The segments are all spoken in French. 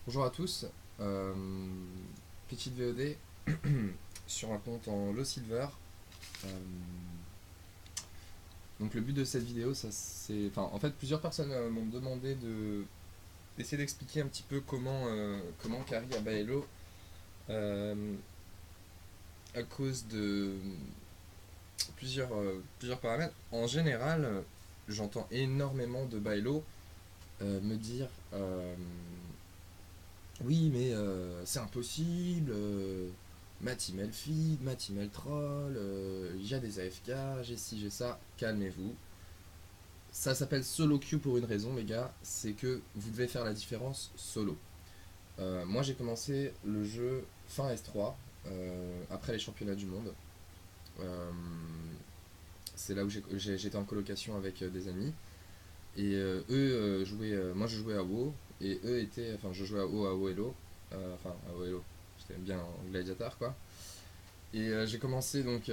Bonjour à tous, euh, petite VOD sur un compte en low silver. Euh, donc le but de cette vidéo, ça c'est, enfin en fait plusieurs personnes m'ont demandé d'essayer d'expliquer un petit peu comment carry à Baello euh, à cause de plusieurs paramètres. En général, j'entends énormément de Baello me dire oui, mais c'est impossible. Ma team elle feed, ma team elle troll, j'ai des AFK, j'ai ci, j'ai ça. Calmez-vous. Ça s'appelle solo queue pour une raison, les gars. C'est que vous devez faire la différence solo. Moi, j'ai commencé le jeu fin S3, après les championnats du monde. Euh, c'est là où j'étais en colocation avec des amis. Et eux jouaient. Moi, je jouais à WoW. Et eux étaient. Enfin, je jouais à WoW, à WoW enfin, à WoW. J'étais bien en gladiateur, quoi. Et j'ai commencé donc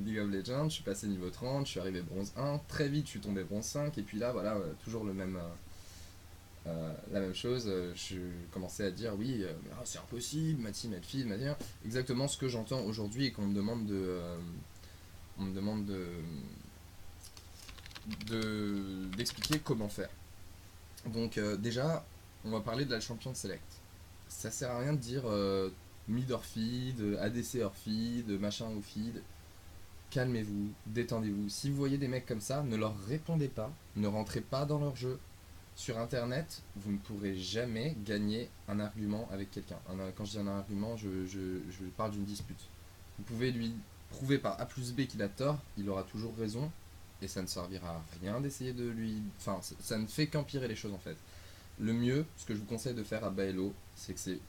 League of Legends, je suis passé niveau 30, je suis arrivé bronze 1, très vite je suis tombé bronze 5, et puis là voilà, toujours la même chose, je commençais à dire oui, mais, c'est impossible, ma team elle file, ma team, exactement ce que j'entends aujourd'hui et qu'on me demande on me demande d'expliquer comment faire. Donc déjà, on va parler de la champion select. Ça sert à rien de dire mid or feed, ADC or feed, machin ou feed. Calmez-vous, détendez-vous. Si vous voyez des mecs comme ça, ne leur répondez pas, ne rentrez pas dans leur jeu. Sur internet, vous ne pourrez jamais gagner un argument avec quelqu'un. Quand je dis un argument, je parle d'une dispute. Vous pouvez lui prouver par A plus B qu'il a tort, il aura toujours raison, et ça ne servira à rien d'essayer de lui. Enfin, ça ne fait qu'empirer les choses en fait. Le mieux, ce que je vous conseille de faire à Baello, c'est que c'est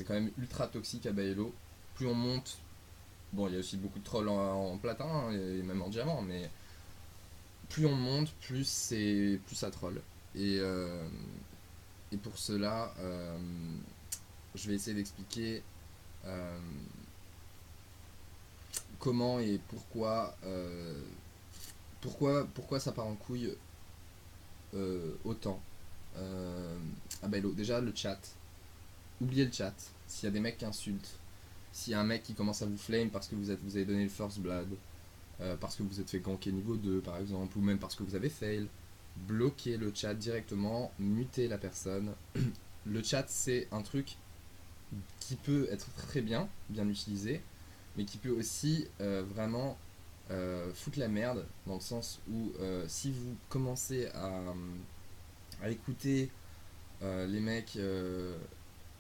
quand même ultra toxique à Baello. Plus on monte, bon, il y a aussi beaucoup de trolls en platin hein, et même en diamant, mais plus on monte, plus ça troll. Et, euh, et pour cela, je vais essayer d'expliquer euh, comment et pourquoi ça part en couille autant. Ah bah hello, déjà le chat. Oubliez le chat. S'il y a des mecs qui insultent, s'il y a un mec qui commence à vous flame parce que vous avez donné le first blood, parce que vous êtes fait ganker niveau 2 par exemple, ou même parce que vous avez fail, bloquez le chat directement, mutez la personne. Le chat c'est un truc qui peut être très bien utilisé, mais qui peut aussi vraiment foutre la merde, dans le sens où si vous commencez à écouter les mecs,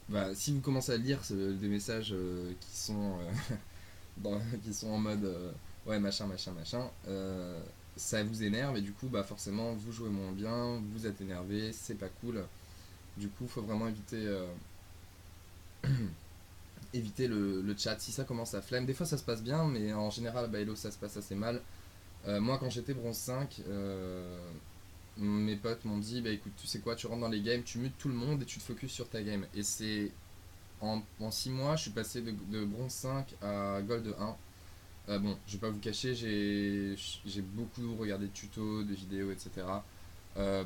bah, si vous commencez à lire des messages qui sont en mode ouais machin machin machin, ça vous énerve et du coup bah forcément vous jouez moins bien, vous êtes énervé, c'est pas cool. Du coup faut vraiment éviter le chat si ça commence à flemme. Des fois ça se passe bien mais en général bah hello ça se passe assez mal. Moi quand j'étais bronze 5, mes potes m'ont dit bah écoute tu sais quoi, tu rentres dans les games, tu mutes tout le monde et tu te focus sur ta game. Et c'est en 6 mois je suis passé de bronze 5 à gold 1. Bon, je vais pas vous cacher, j'ai beaucoup regardé de tutos, de vidéos, etc.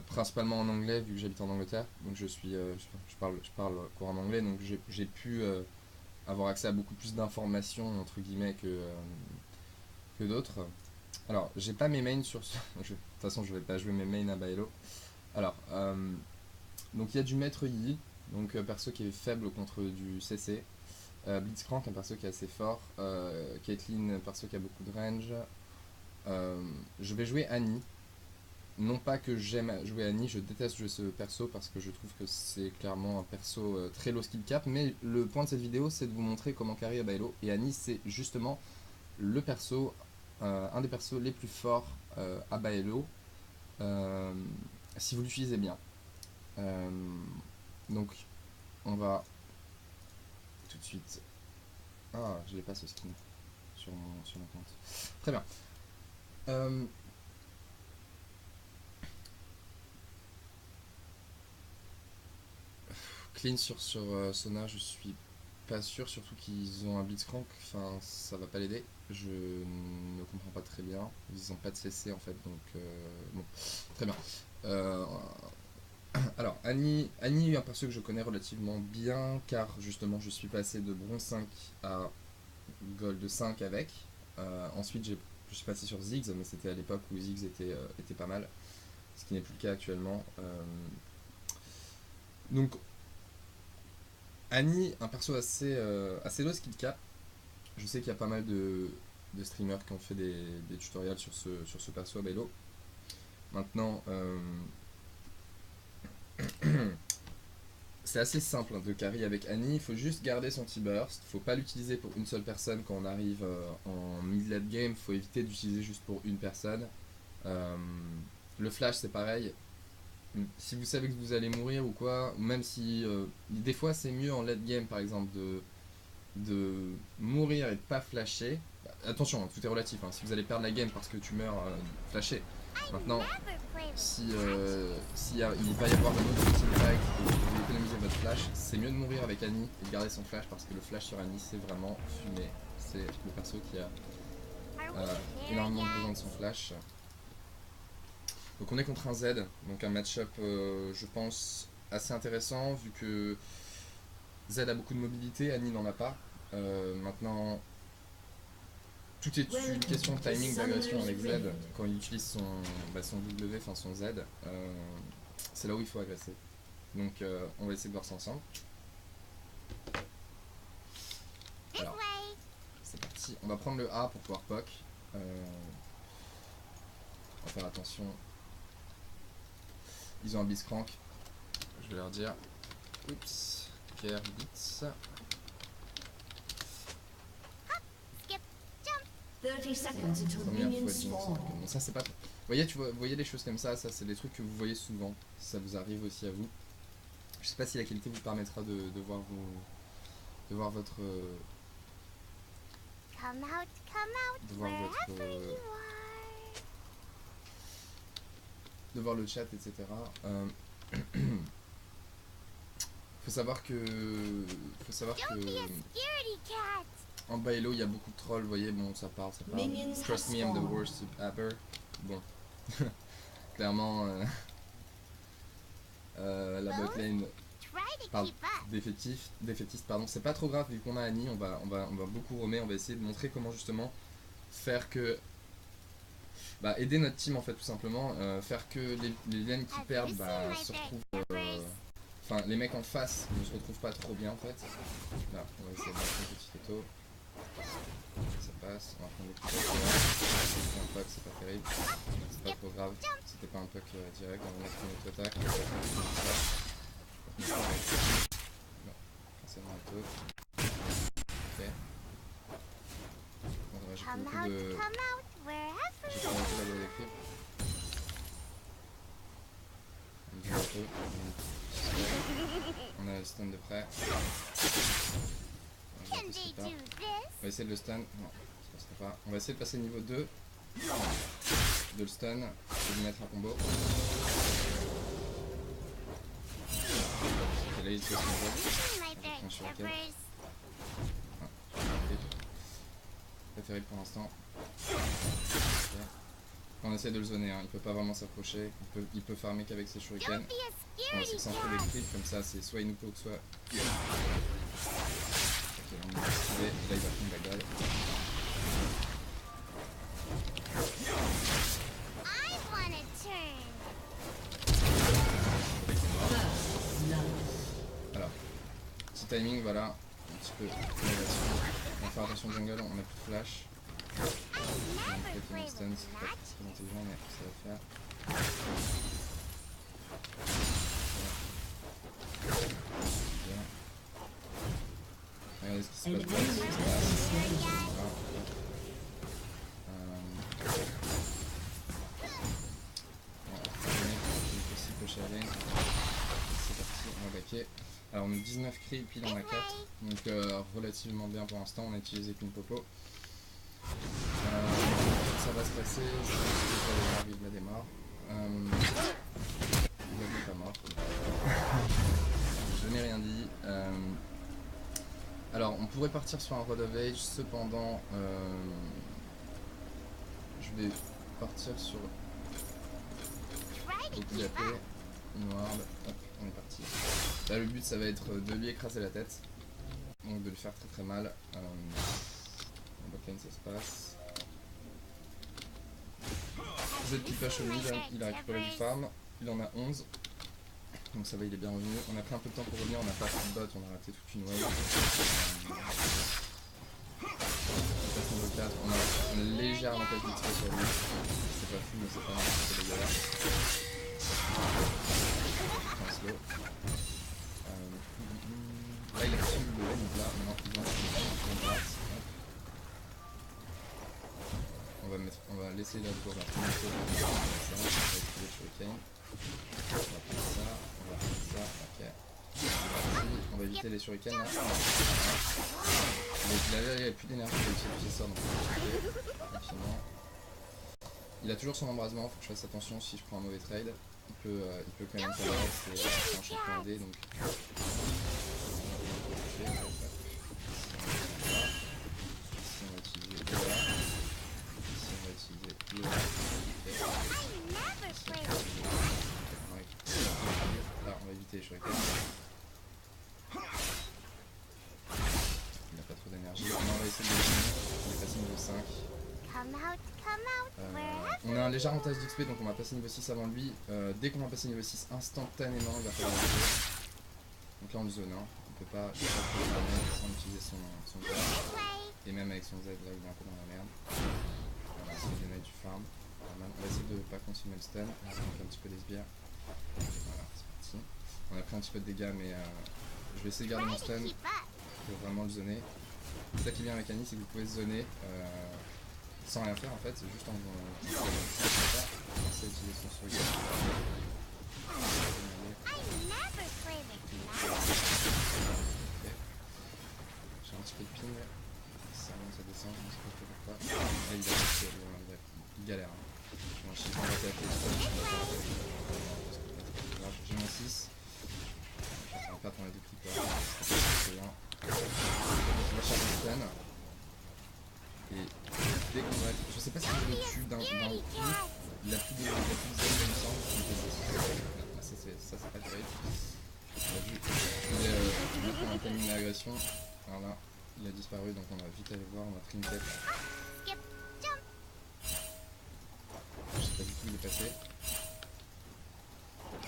Principalement en anglais, vu que j'habite en Angleterre. Donc je parle couramment anglais, donc j'ai pu avoir accès à beaucoup plus d'informations, entre guillemets, que d'autres. Alors, j'ai pas mes mains sur ce. De toute façon, je vais pas jouer mes mains à Baello. Alors, donc il y a du maître Yi, donc perso qui est faible contre du CC. Blitzcrank, un perso qui est assez fort. Caitlyn, un perso qui a beaucoup de range. Je vais jouer Annie. Non pas que j'aime jouer Annie, je déteste jouer ce perso parce que je trouve que c'est clairement un perso très low skill cap. Mais le point de cette vidéo, c'est de vous montrer comment carry à Baello. Et Annie, c'est justement le perso, un des persos les plus forts à Baello, euh, si vous l'utilisez bien. Euh, donc, on va tout de suite. Ah, je l'ai pas ce skin sur mon compte. Très bien. Euh, Clean sur Sona, je suis pas sûr, surtout qu'ils ont un Blitzcrank, enfin ça va pas l'aider. Je ne comprends pas très bien. Ils ont pas de CC en fait, donc bon, très bien. Euh, Alors, Annie est un perso que je connais relativement bien, car justement je suis passé de bronze 5 à gold 5 avec. Ensuite, je suis passé sur Ziggs, mais c'était à l'époque où Ziggs était pas mal, ce qui n'est plus le cas actuellement. Donc, Annie, un perso assez low skill cap. Je sais qu'il y a pas mal de streamers qui ont fait des tutoriels sur ce perso à Bello. Maintenant, c'est assez simple hein, de carry avec Annie, il faut juste garder son T-Burst, faut pas l'utiliser pour une seule personne quand on arrive en mid-late game, faut éviter d'utiliser juste pour une personne. Le flash c'est pareil, si vous savez que vous allez mourir ou quoi, ou même si des fois c'est mieux en late game par exemple de mourir et de pas flasher. Attention, hein, tout est relatif, hein, si vous allez perdre la game parce que tu meurs, flasher. Maintenant, si il va y avoir un autre team fight et que vous économisez votre flash, c'est mieux de mourir avec Annie et de garder son flash parce que le flash sur Annie c'est vraiment fumé. C'est le perso qui a énormément besoin de son flash. Donc on est contre un Z, donc un match-up je pense assez intéressant vu que Z a beaucoup de mobilité, Annie n'en a pas. Maintenant, tout est une question de timing d'agression avec Z. Quand il utilise son W, enfin son Z, c'est là où il faut agresser. Donc on va essayer de voir ça ensemble. Alors, c'est parti. On va prendre le A pour pouvoir poke. On va faire attention. Ils ont un Blitzcrank. Je vais leur dire. Oups. Pierre Blitz. 30 seconds until Première minions fois Jinx. spawn. Bon, ça c'est pas. Vous voyez des choses comme ça c'est des trucs que vous voyez souvent. Ça vous arrive aussi à vous. Je sais pas si la qualité vous permettra de voir votre. Come out, De voir votre. wherever you are. De voir le chat, etc. Faut savoir que. Don't be a scaredy cat. En Baelo, il y a beaucoup de trolls, vous voyez, bon, ça parle. Minions Trust me, I'm the spawn. worst ever. Bon. Clairement, la botlane Try to parle keep up. défaitiste, pardon. C'est pas trop grave, vu qu'on a Annie, on va beaucoup roamer, on va essayer de montrer comment justement faire que. Aider notre team en fait, tout simplement. Faire que les lanes qui perdent se retrouvent. Enfin, les mecs en face ne se retrouvent pas trop bien en fait. Là, on va essayer de mettre un petit étau. Ça passe, on va prendre des petits c'est un puck, c'est pas terrible. C'est pas trop grave, c'était pas un puck direct, on va mettre une autre attaque. Non, forcément un peu. Ok. Bon, j'ai Come beaucoup out, de. wherever J'ai you pas are. beaucoup la voix d'équipe. On dit un peu. On a le stun de près. On va Can tester they pas. do this? On va essayer de le stun. Non, ça passera pas. On va essayer de passer niveau 2. De le stun et de mettre un combo. Ok, là il se passe une boîte. Using my Avec un shuriken. peppers. Pas terrible pour l'instant. Ok. On essaie de le zoner, hein. Il peut pas vraiment s'approcher. Il peut farmer qu'avec ses shurikens. Don't be a On va essayer scaredy de s'en faire cat. des creeps comme ça, c'est soit il nous poke, soit. Ok, on est esquivé. Là il va prendre la balle. I wanna turn. Alors, petit timing, voilà, un petit peu d'élévation. On va faire attention jungle, on a plus de flash. On a Never peut-être play une stun, with c'est pas that. très intelligent, mais ça va faire. Bien. Regardez ce qui se passe, ce qui se passe. Voilà. Aussi pusher la lane. C'est parti, on va backer. Alors on a 19 cris, pile on a 4. Donc relativement bien pour l'instant, on a utilisé qu'une popo. Ça va se passer, je pense que Vive la démarre. Il n'est pas mort. Je n'ai rien dit. Alors on pourrait partir sur un Road of Age, cependant je vais partir sur Try to beaucoup keep d'AP. up. noir, hop, on est parti. Là le but ça va être de lui écraser la tête, donc de lui faire très très mal. En botlane ça se passe. Z qui push au mid, il a récupéré du farm, il en a 11. Donc ça va, il est bien revenu. On a pris un peu de temps pour revenir, on n'a pas fait de bot, on a raté toute une wave. Niveau 4, on a légèrement pas de XP sur lui. C'est pas fou mais c'est pas mal, c'est dégueulasse. Un slow. Là il a reçu le lane, donc là maintenant il va on va laisser la tour là. On va récupérer le shuriken. On va faire ça, on va faire ça, ok. On va éviter les shurikens là. Il avait plus d'énergie pour utiliser ça, donc rapidement. Il a toujours son embrasement, faut que je fasse attention si je prends un mauvais trade. Il peut quand même faire le reste, c'est un champion AD donc. Ici on va utiliser Iola. Ici on va utiliser Iola. Là on va éviter les shurikens. Il n'a pas trop d'énergie. On va essayer de le gagner. On est passé niveau 5. On a un léger avantage d'XP donc on va passer niveau 6 avant lui. Dès qu'on va passer niveau 6 instantanément il va falloir le jouer. Donc là on zone, hein. On peut pas sans utiliser son Z. Et même avec son Z là il est un peu dans la merde. Voilà, c'est le donner du farm. On va essayer de pas consommer le stun. On va faire un petit peu des sbires. Voilà, c'est parti. On a pris un petit peu de dégâts mais je vais essayer de garder mon stun pour vraiment le zoner. Ça qui est bien avec Annie, c'est que vous pouvez zoner sans rien faire en fait, c'est juste en faisant ça. C'est utiliser son surgate. J'ai un petit peu de ping. Ça monte, ça descend, je ne sais pas pourquoi. Là il a réussi, il galère. Hein. Je suis en train d'attaquer le stun, j'ai mon 6. On va perdre, on a des creepers. C'est bien. Je vais chercher le stun. Et dès qu'on va... Je sais pas si je le tue d'un coup. Il a plus de zone il me semble. Ça c'est pas terrible. Il a fait un timing d'agression. Alors là, il a disparu donc on va vite aller voir. On a pris une tête. Je sais pas du tout où il est passé.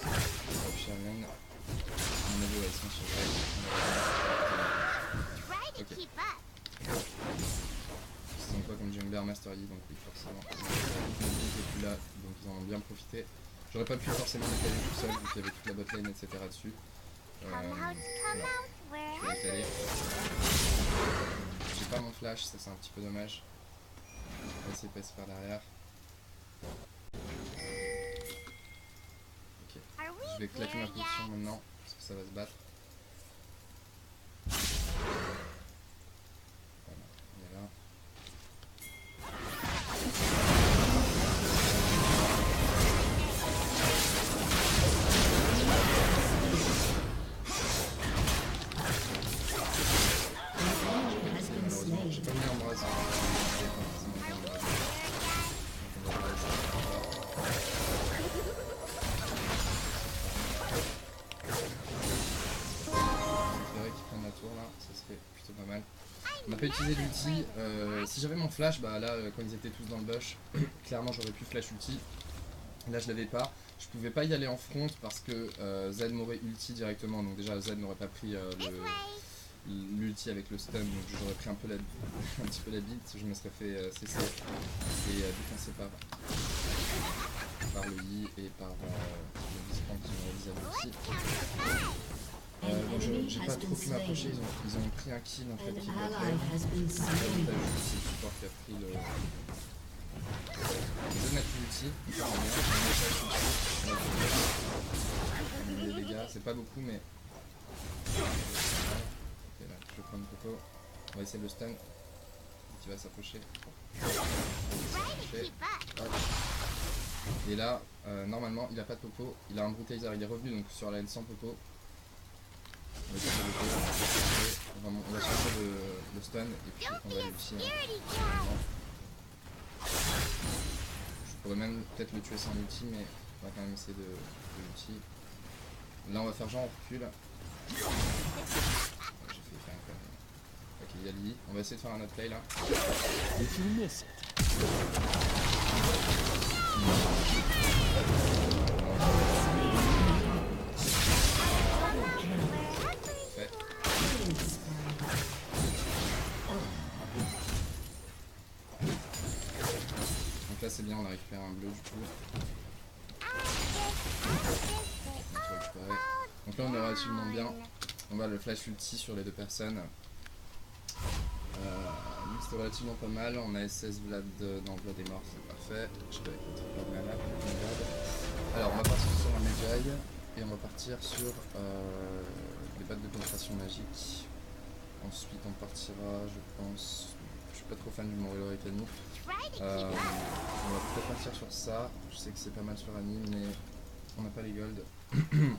Hop, Sherman. On a vu ils sont sur le ok. C'est quoi comme jungler Master Yi, donc oui forcément. Il n'est plus là, donc ils en ont bien profité. J'aurais pas pu forcément décaler tout seul vu qu'il y avait toute la botlane etc dessus. Voilà. Je vais décaler. J'ai pas mon flash, ça c'est un petit peu dommage. On va essayer de passer par derrière. Ok. Je vais claquer ma position maintenant, parce que ça va se battre. Voilà, on est là. Malheureusement, j'ai pas mis l'embrase. On n'a pas utilisé l'ulti, si j'avais mon flash, bah là quand ils étaient tous dans le bush, clairement j'aurais pu flash ulti. Là je l'avais pas, je pouvais pas y aller en front parce que Z m'aurait ulti directement, donc déjà Z n'aurait pas pris l'ulti avec le stun, donc j'aurais pris un petit peu la bite, je me serais fait CC et défoncer par le Yi et par le Vispan qui m'aurait vis-à-vis aussi. Bon, j'ai pas trop pu m'approcher, ils ont pris un kill en fait qui va faire. C'est le support qui a pris le... Je vais mettre l'ulti, on met les dégâts, c'est pas beaucoup mais... Ok là, je vais prendre Coco, on va essayer de le stun, qui va s'approcher. Et là, normalement il a pas de Popo, il a un Brutalizer, il est revenu donc sur la lane sans Popo. On va chercher le stun et puis on va l'ulti. Je pourrais même peut-être le tuer sans ulti mais on va quand même essayer de l'ulti. Là on va faire genre on recule. J'ai fait faire un peu. Ok, il y a Lily. On va essayer de faire un autre play là. If you miss it, Fait. Donc là c'est bien, on a récupéré un bleu du coup. On peut récupérer. Donc là on est relativement bien. On va le flash ulti sur les deux personnes. Donc c'était relativement pas mal. On a SS Vlad dans Vlad est mort, c'est parfait. Je vais avec le triple mana. Alors on va partir sur un Medjay et on va partir sur les battes de pénétration magique. Ensuite on partira, je pense. Je suis pas trop fan du Morello avec Annie. On va peut-être partir sur ça. Je sais que c'est pas mal sur Annie, mais on n'a pas les gold.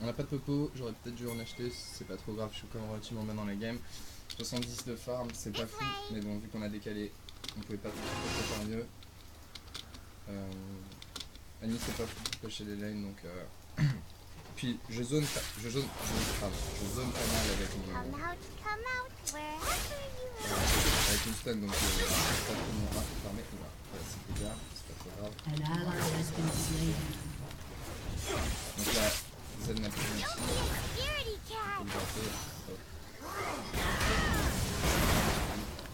On n'a pas de popo, j'aurais peut-être dû en acheter, c'est pas trop grave, je suis quand même relativement bien dans la game. 70 de farm, c'est pas fou, mais bon, vu qu'on a décalé, on pouvait pas faire mieux. Annie c'est pas fou pour cocher les lanes, donc puis je zone pas mal avec Come out, wherever avec une stun, donc je sais pas trop mon rap farmer. Voilà, c'est dégâts, c'est pas trop grave. An ally has been slain. Donc là, Z n'a plus you. ici, Scaredy cat. faut le gratter, hop.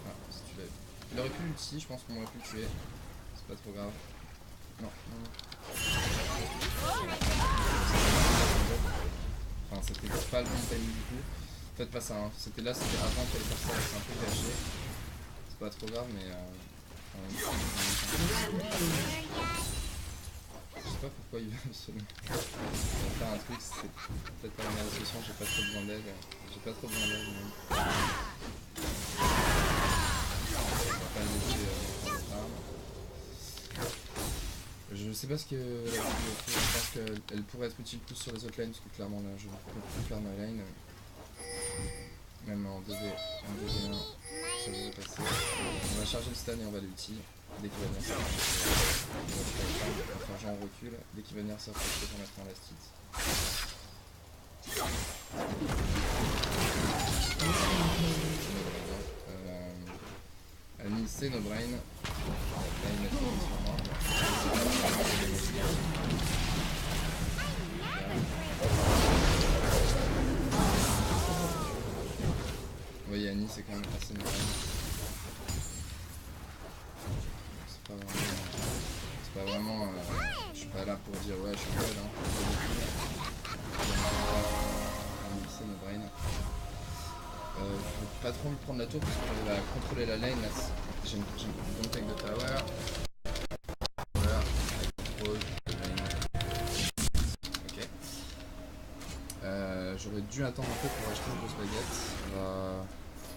Ah, si tu l'avais. Il aurait pu l'ulti, je pense qu'on aurait pu le tuer. C'est pas trop grave. Non, non, non. Enfin, c'était pas le bon timing du coup. Faites pas ça, hein. C'était là, c'était avant qu'elle fasse ça, c'est un peu caché. C'est pas trop grave, mais je sais pas pourquoi il veut se... faire un truc, c'est peut-être pas la meilleure solution, j'ai pas trop besoin d'aide. J'ai pas trop besoin d'aide même. On va pas laisser je sais pas ce que la vidéo fait, je pense qu'elle pourrait être utile plus sur les autres lanes, parce que clairement là je ne peux plus faire ma lane. Même en 2v1, ça devrait passer. On va charger le stun et on va l'ulti. Dès qu'il va venir s'approcher, on va faire genre en recul. Dès qu'il va venir s'approcher pour mettre un last hit. Annie c'est no brain. Là il met tout sur moi. Vous voyez Annie c'est quand même assez no brain. C'est pas vraiment je suis pas là pour dire ouais je suis good hein. C'est no brain. Je veux pas trop lui prendre la tour parce que j'arrive à contrôler la lane là. J'ai une bonne tech de tower. Voilà, rose, lane. Ok. J'aurais dû attendre un peu pour acheter une grosse baguette.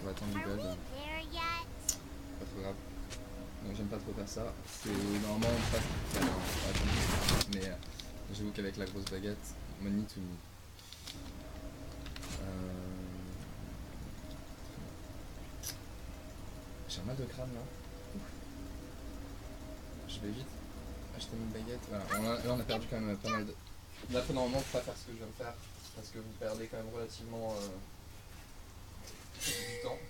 On va attendre du Are gold. we there yet? Pas trop grave. Donc j'aime pas trop faire ça. C'est normalement pas attendre. Mais j'avoue qu'avec la grosse baguette, money to me. J'ai un mal de crâne là. Je vais vite acheter une baguette. Voilà. Là on a perdu quand même pas mal de... Là faut normalement pas faire ce que je viens de faire. Parce que vous perdez quand même relativement du temps.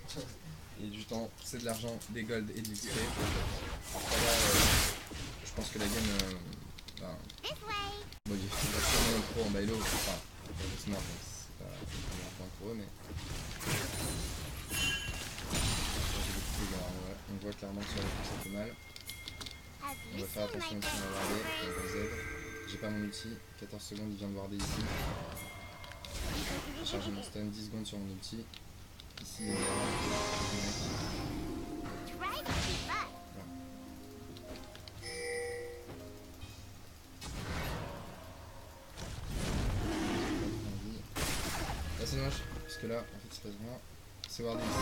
Et du temps c'est de l'argent, des gold et de l'XP. Là je pense que la game... This way. bon il va sûrement un pro en bailo. Enfin, c'est smart, donc c'est pas un point pour eux mais... On voit clairement que sur la coup ça fait mal. Have On you va faire seen attention my aussi à big warder, on va brothers? Z. J'ai pas mon ulti, 14 secondes, il vient de warder ici. J'ai chargé mon stun, 10 secondes sur mon ulti. Ici il est mort. Try to keep up. Là c'est dommage, parce que là en fait il se passe rien. C'est warder ici. I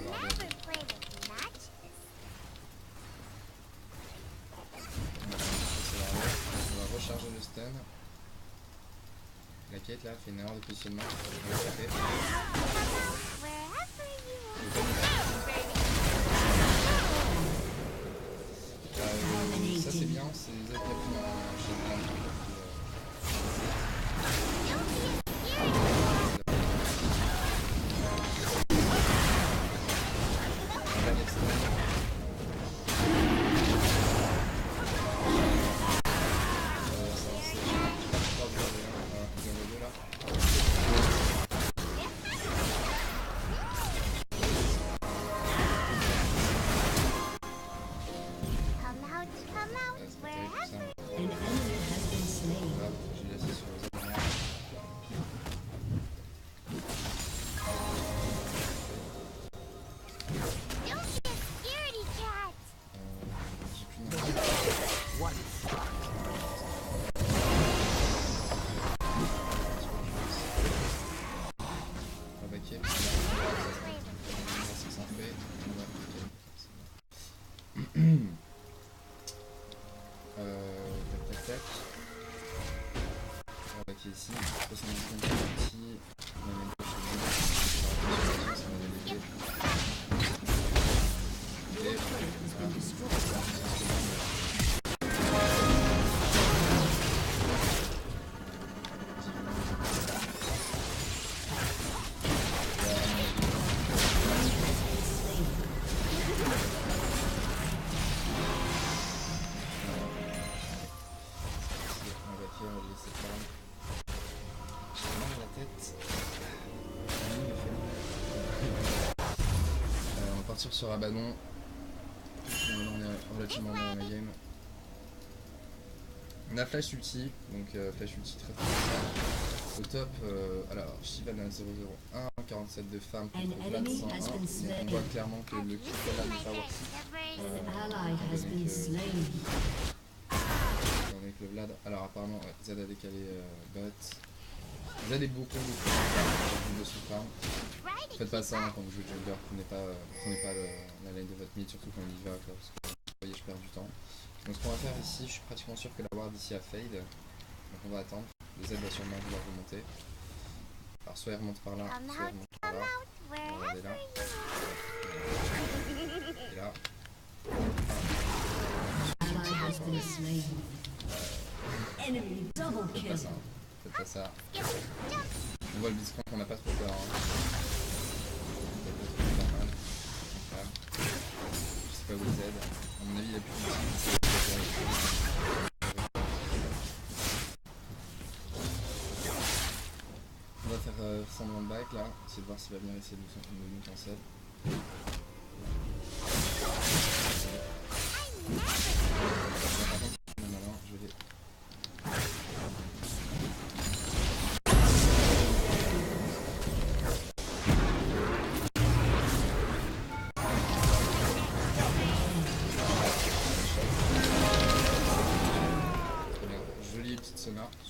never play with matches. On va recharger le stun. La quête là fait une erreur de positionnement. On va taper. Wherever you Ça c'est bien, c'est Z qui a pris un tête. On va partir sur Abaddon. On est relativement bien dans la game. On a Flash Ulti, donc Flash Ulti très fort. Au top, alors Shyvana 001, 47 de farm contre Vlad 101. On voit clairement que le kill là n'est pas worth. Avec le Vlad. Alors apparemment, ouais, Z a décalé bot. Z est beaucoup de sous-farm. Faites pas ça hein, quand vous jouez jungler, prenez pas la lane de votre mid, surtout quand il y va, parce que vous voyez je perds du temps. Donc ce qu'on va faire ici, je suis pratiquement sûr que la ward ici a fade, donc on va attendre. Le Z va sûrement vouloir remonter. Alors soit il remonte par là, soit il remonte par là. On va regarder là. Et là. Faites pas ça, hein. Faites pas ça. On voit le Blitzcrank, on n'a pas trop peur. Hein. Je sais pas où il Z. À mon avis, il a plus de on va faire semblant de back là, essayer de voir s'il va venir essayer de nous cancel. Je vais...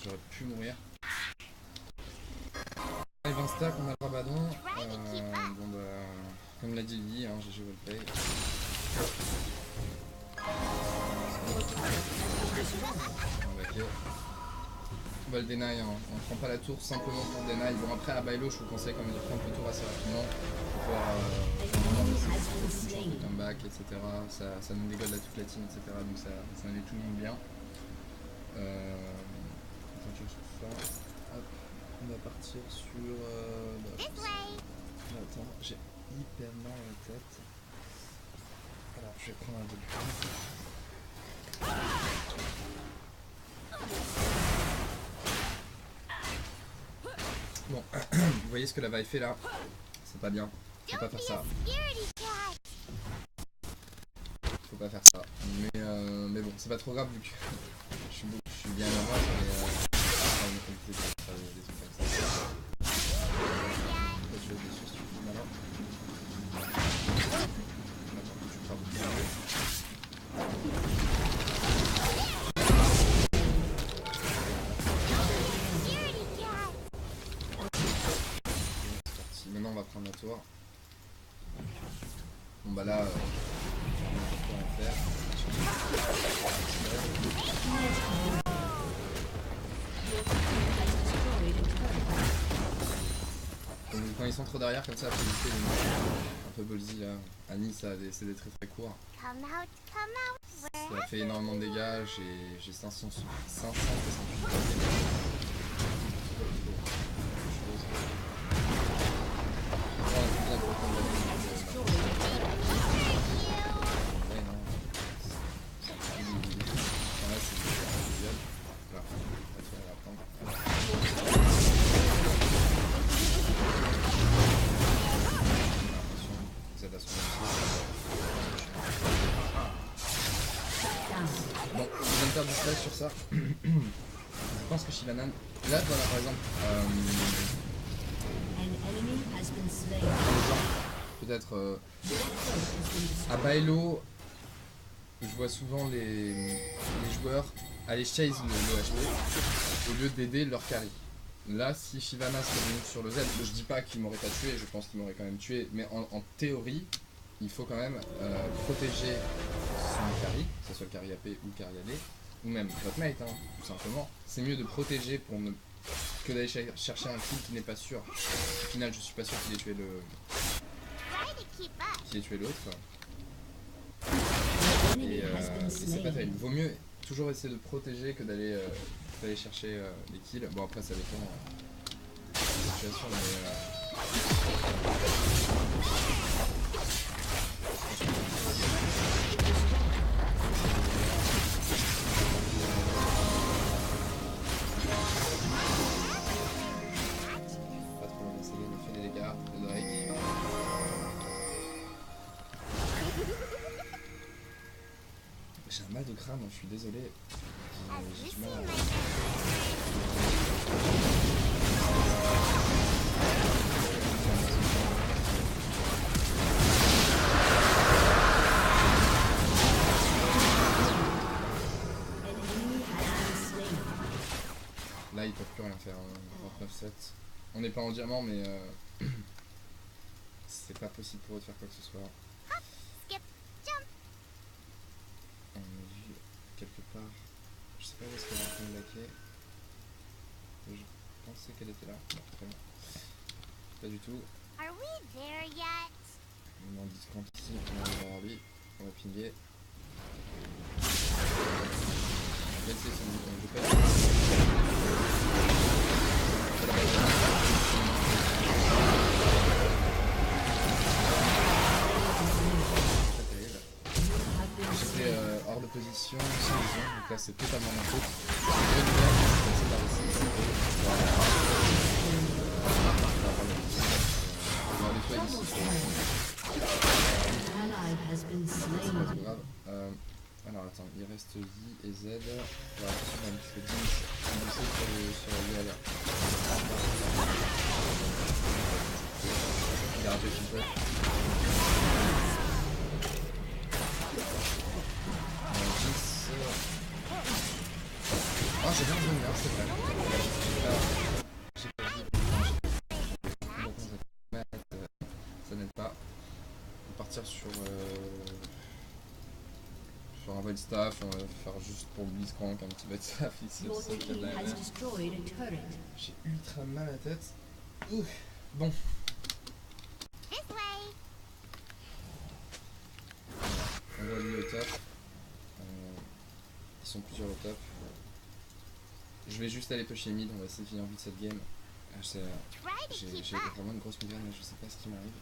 J'aurais pu mourir. Allez, 20 stacks, on a le Abaddon. Bon bah, comme l'a dit Lee, hein, GG Wellplay. On va le deny, hein. On prend pas la tour simplement pour deny. Bon après à Bailo je vous conseille quand même de prendre le tour assez rapidement pour pouvoir le comeback, etc. Ça nous dégode à toute la team, etc. Donc ça met tout le monde bien. Hop, on va partir sur... attends, j'ai hyper mal à la tête. Alors, je vais prendre un peu. Bon, vous voyez ce que la vaille fait là? C'est pas bien. Faut pas faire ça. Faut pas faire ça. Mais bon, c'est pas trop grave vu que je suis bien normal, mais des trucs comme ça. Je vais dessus si tu veux malin. Tu frappes bien. C'est parti. Maintenant on va prendre la tour. Bon bah là, on va faire. Donc, quand ils sont trop derrière comme ça, faut éviter les moves un peu ballsy là. Annie ça a des CD très courts. Ça fait énormément de dégâts, j'ai 568 Bon, je viens de faire du slash sur ça. Je pense que Shyvana, là voilà par exemple, peut-être à Bailo, je vois souvent les joueurs aller chase le HP au lieu d'aider leur carry. Là, si Shyvana serait venu sur le Z, je dis pas qu'il m'aurait pas tué, je pense qu'il m'aurait quand même tué, mais en théorie, il faut quand même protéger son carry, que ce soit le carry AP ou le carry AD, ou même votre mate, hein, tout simplement. C'est mieux de protéger pour ne... que d'aller chercher un kill qui n'est pas sûr. Au final, je suis pas sûr qu'il ait tué le... qu'il ait tué l'autre. Et c'est pas terrible. Vaut mieux toujours essayer de protéger que d'aller chercher les kills. Bon après ça dépend de la situation, mais... les gars, le Drake. J'ai un mal de crâne, je suis désolé. J'ai du mal à... Là, ils peuvent plus rien faire. 29-7. On n'est pas en diamant, mais c'est pas possible pour eux de faire quoi que ce soit. On a vu quelque part. Je sais pas où est-ce qu'elle est en train de laquer. Je pensais qu'elle était là. Non, très bien. Pas du tout. Are we there yet? On est en discount ici. On va voir lui. On va pinguer. Quel c'est son bouton? Je peux J'étais hors de position sans vision, donc là c'est totalement ma faute. Je vais passer par ici. On va nettoyer ici. C'est pas trop grave. Alors attends, il reste J et Z. Voilà, attention quand même, parce que Jinx est bossé sur la UL. Il a raté son pote. Jinx. Oh, j'ai bien joué là, c'est vrai. J'ai pas vu. Ça n'aide pas. On va partir sur un void staff, on va faire juste pour Blitzcrank un petit void staff ici. J'ai ultra mal à la tête. Ouf. Bon. On va aller au top. Ils sont plusieurs au top. Je vais juste aller pusher mid, on va essayer de finir vite cette game. J'ai vraiment une grosse migraine, mais je sais pas ce qui m'arrive.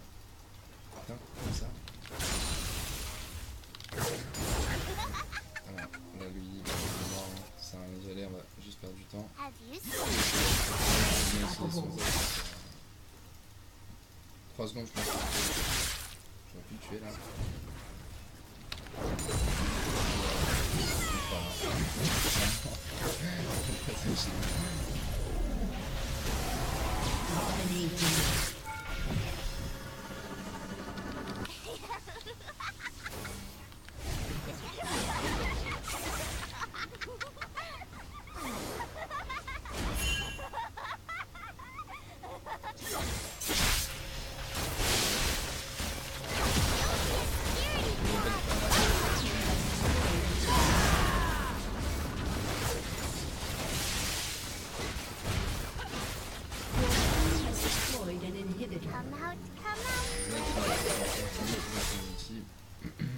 Putain, comme ça. Voilà, là lui, il est mort, hein. Ça sert à rien d'y aller, on va juste perdre du temps. Have you seen? 3 secondes, je pense que j'aurais pu le tuer là.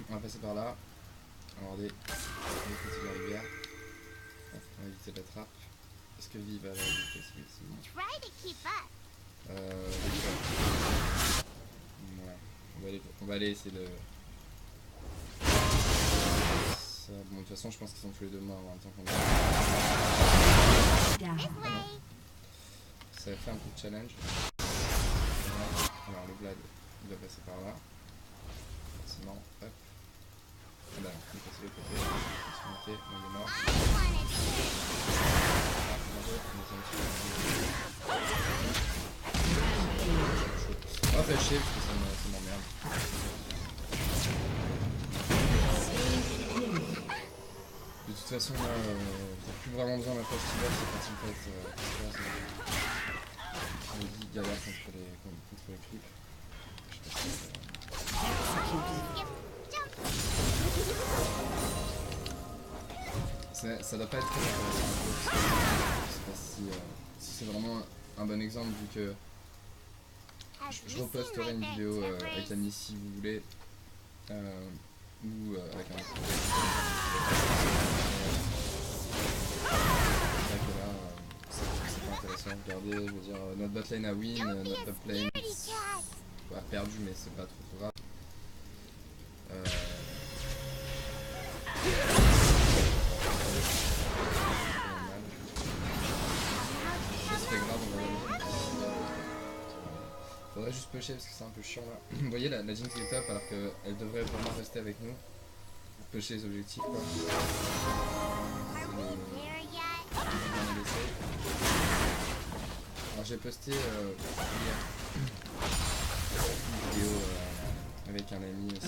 On va passer par là. Regardez, on va passer la rivière. On va éviter la trappe. Est-ce que Vi va la éviter? C'est bon. Try to keep up. Voilà. On va aller essayer de... Ça, bon, de toute façon, je pense qu'ils sont tous les deux morts en même temps qu'on va. This way. Ça va faire un coup de challenge. Alors le Vlad, il va passer par là. Forcément, hop. Ah bah, il est passé de l'autre côté. Il est mort. On va faire chier parce que ça m'emmerde. De toute façon, là, t'as plus vraiment besoin d'un festival, c'est quand il fait. On dit galère contre les clips. Je sais pas ça doit pas être très intéressant. Je sais pas si c'est vraiment un bon exemple vu que je reposterai une vidéo avec Annie si vous voulez. Ou avec un c'est pas intéressant, regardez, je veux dire, notre botlane a win, notre top lane a perdu mais c'est pas trop grave. C'est grave, on va Faudrait juste pusher parce que c'est un peu chiant là. Vous voyez la Jinx est top alors qu'elle devrait vraiment rester avec nous. Pour pusher les objectifs quoi. Are we there yet? Bien la laisser. Alors j'ai posté hier une vidéo avec un ami aussi.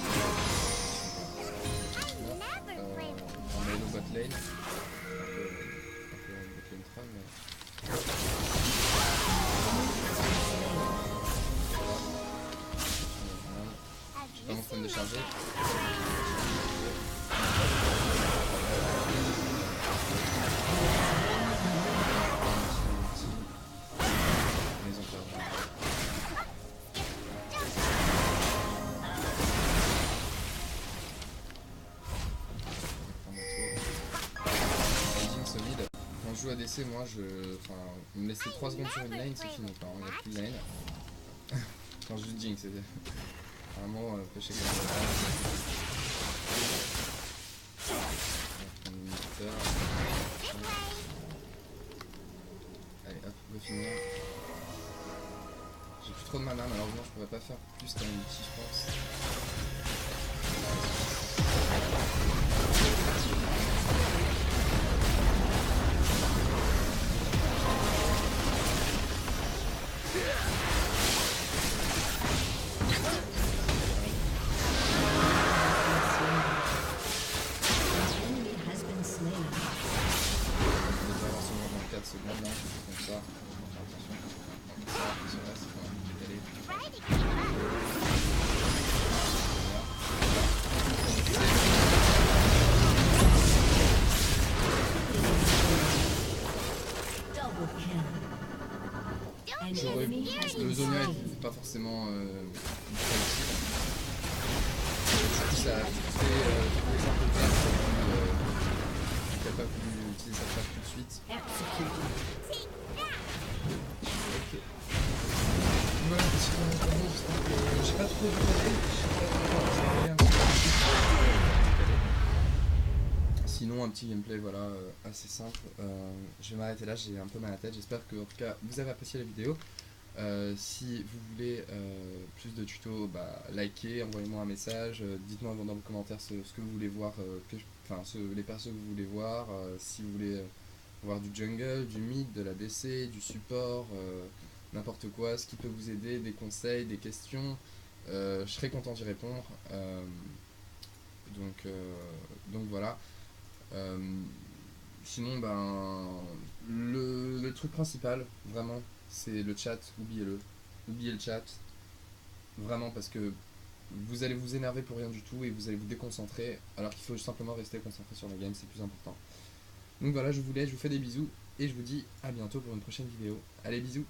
Never play with En Melo bot lane. Un peu bot lane troll mais... Have Pas you mon phone seen de my charger. Maison perdue. Jinx solide. Quand je joue ADC, moi enfin, me laisser 3 secondes sur une lane, c'est fini. Enfin, il n'y a plus de lane. Quand je joue Jinx, c'est vraiment pêcher comme ça. On va prendre une minuteur. this way? Allez hop, go finir. J'ai plus trop de mana, malheureusement je pourrais pas faire plus qu'un ulti je pense. An enemy has been slain. On devrait avoir seulement dans 4 secondes là, comme ça. Faire attention. Comme ça, sur la seconde, je vais y aller. Try to keep up. Double kill. An J'aurais- enemy has Le been Zonia slain. est pas forcément utile. Ça fait les un peu tard, tu n'as pas pu utiliser sa phase tout de suite. Executed. Take that. Ok. Voilà, petit peu de temps, j'espère que j'ai pas trop décalé. Sinon, un petit gameplay voilà, assez simple. Je vais m'arrêter là, j'ai un peu mal à la tête. J'espère que en tout cas vous avez apprécié la vidéo. Si vous voulez plus de tutos, bah, likez, envoyez-moi un message, dites-moi dans vos commentaires ce que vous voulez voir, les persos que vous voulez voir, si vous voulez voir du jungle, du mid, de la DC, du support, n'importe quoi, ce qui peut vous aider, des conseils, des questions, je serai content d'y répondre. Donc voilà. Sinon, ben, le truc principal, vraiment, c'est le chat, oubliez-le. Oubliez le chat, vraiment, parce que vous allez vous énerver pour rien du tout et vous allez vous déconcentrer, alors qu'il faut simplement rester concentré sur la game, c'est plus important. Donc voilà, je vous laisse, je vous fais des bisous et je vous dis à bientôt pour une prochaine vidéo. Allez, bisous!